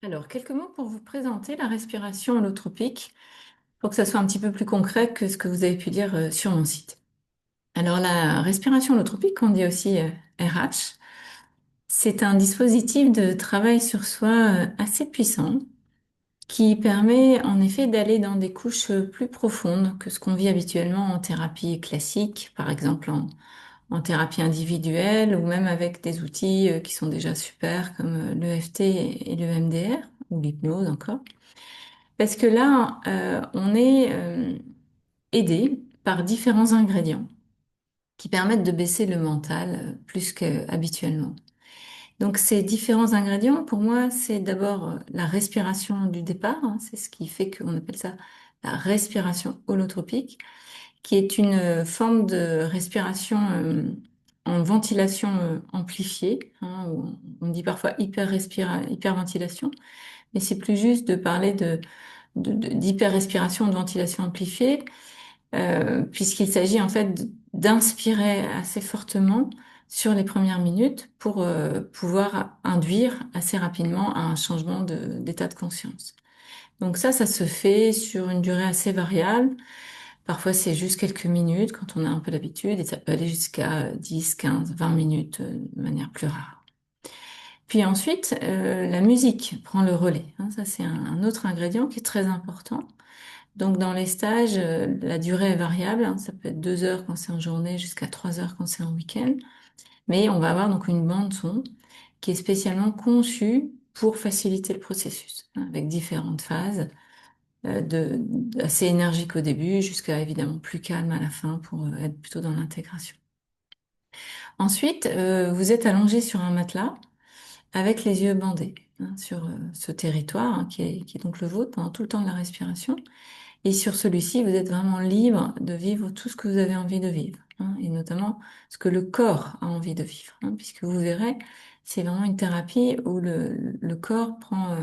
Alors, quelques mots pour vous présenter la respiration holotropique, pour que ça soit un petit peu plus concret que ce que vous avez pu dire sur mon site. Alors, la respiration holotropique, on dit aussi RH, c'est un dispositif de travail sur soi assez puissant qui permet en effet d'aller dans des couches plus profondes que ce qu'on vit habituellement en thérapie classique, par exemple en thérapie individuelle ou même avec des outils qui sont déjà super comme l'EFT et le MDR ou l'hypnose encore. Parce que là, on est aidé par différents ingrédients qui permettent de baisser le mental plus qu'habituellement. Donc ces différents ingrédients, pour moi, c'est d'abord la respiration du départ, hein, c'est ce qui fait qu'on appelle ça la respiration holotropique, qui est une forme de respiration en ventilation amplifiée, hein, on dit parfois hyperventilation, mais c'est plus juste de parler d'hyperrespiration, de ventilation amplifiée, puisqu'il s'agit en fait d'inspirer assez fortement sur les premières minutes pour pouvoir induire assez rapidement un changement d'état de conscience. Donc ça se fait sur une durée assez variable. Parfois, c'est juste quelques minutes quand on a un peu l'habitude et ça peut aller jusqu'à 10, 15, 20 minutes de manière plus rare. Puis ensuite, la musique prend le relais, hein. Ça, c'est un autre ingrédient qui est très important. Donc, dans les stages, la durée est variable, hein. Ça peut être 2 heures quand c'est en journée, jusqu'à 3 heures quand c'est en week-end. Mais on va avoir donc une bande son qui est spécialement conçue pour faciliter le processus, hein, avec différentes phases, assez énergiques au début, jusqu'à évidemment plus calme à la fin pour être plutôt dans l'intégration. Ensuite, vous êtes allongé sur un matelas avec les yeux bandés, hein, sur ce territoire, hein, qui est donc le vôtre pendant tout le temps de la respiration. Et sur celui-ci, vous êtes vraiment libre de vivre tout ce que vous avez envie de vivre, hein, et notamment ce que le corps a envie de vivre, hein, puisque vous verrez, c'est vraiment une thérapie où le corps prend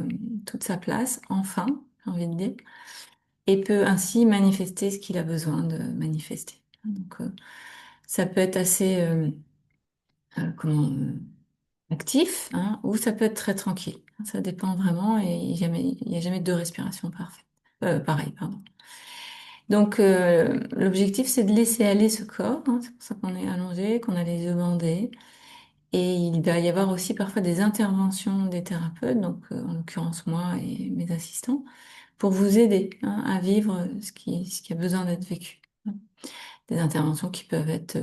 toute sa place, enfin, j'ai envie de dire, et peut ainsi manifester ce qu'il a besoin de manifester. Donc, ça peut être assez, comment, actif, hein, ou ça peut être très tranquille. Ça dépend vraiment et il y a jamais deux respirations parfaites. Pareil, pardon. Donc, l'objectif, c'est de laisser aller ce corps, hein. C'est pour ça qu'on est allongé, qu'on a les yeux bandés. Et il va y avoir aussi parfois des interventions des thérapeutes, donc en l'occurrence moi et mes assistants, pour vous aider, hein, à vivre ce qui a besoin d'être vécu. Des interventions qui peuvent être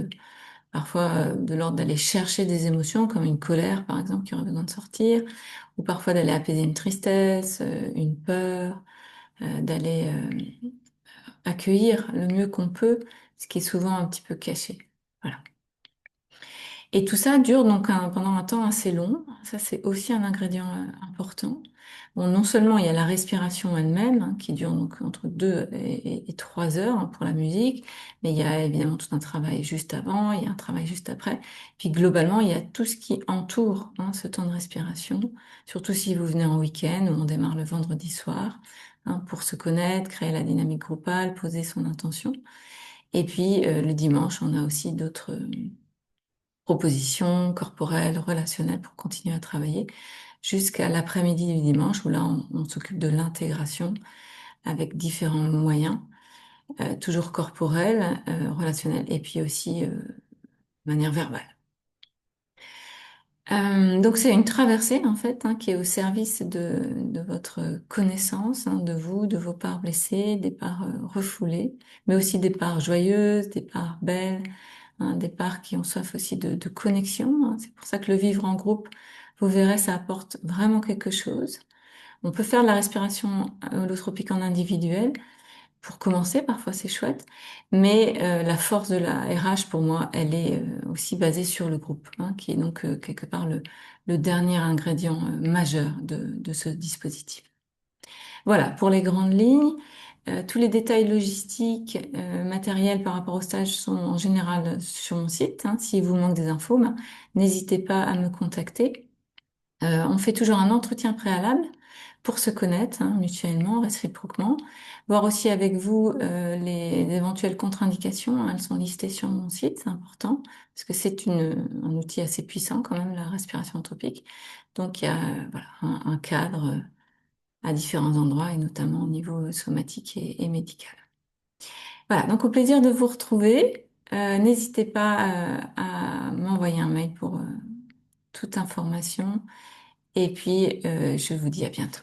parfois de l'ordre d'aller chercher des émotions, comme une colère par exemple, qui aurait besoin de sortir, ou parfois d'aller apaiser une tristesse, une peur, d'aller accueillir le mieux qu'on peut, ce qui est souvent un petit peu caché. Voilà. Et tout ça dure donc pendant un temps assez long. Ça, c'est aussi un ingrédient important. Bon, non seulement il y a la respiration elle-même, hein, qui dure donc entre 2 et 3 heures, hein, pour la musique, mais il y a évidemment tout un travail juste avant, il y a un travail juste après. Puis globalement, il y a tout ce qui entoure, hein, ce temps de respiration, surtout si vous venez en week-end où on démarre le vendredi soir, hein, pour se connaître, créer la dynamique groupale, poser son intention. Et puis le dimanche, on a aussi d'autres propositions corporelles, relationnelles pour continuer à travailler jusqu'à l'après-midi du dimanche où là on s'occupe de l'intégration avec différents moyens, toujours corporels, relationnels et puis aussi de manière verbale. Donc c'est une traversée en fait, hein, qui est au service de votre connaissance, hein, de vous, de vos parts blessées, des parts refoulées, mais aussi des parts joyeuses, des parts belles, hein, des parts qui ont soif aussi de connexion, hein. C'est pour ça que le vivre en groupe, vous verrez, ça apporte vraiment quelque chose. On peut faire de la respiration holotropique en individuel. Pour commencer, parfois c'est chouette, mais la force de la RH pour moi, elle est aussi basée sur le groupe, hein, qui est donc quelque part le dernier ingrédient majeur de ce dispositif. Voilà, pour les grandes lignes, tous les détails logistiques, matériels par rapport au stage sont en général sur mon site, hein. S'il vous manque des infos, ben, n'hésitez pas à me contacter. On fait toujours un entretien préalable pour se connaître, hein, mutuellement, réciproquement, voir aussi avec vous les éventuelles contre-indications, hein. Elles sont listées sur mon site, c'est important, parce que c'est un outil assez puissant quand même, la respiration anthropique. Donc il y a voilà, un cadre à différents endroits et notamment au niveau somatique et médical. Voilà, donc au plaisir de vous retrouver. N'hésitez pas à m'envoyer un mail pour toute information et puis je vous dis à bientôt.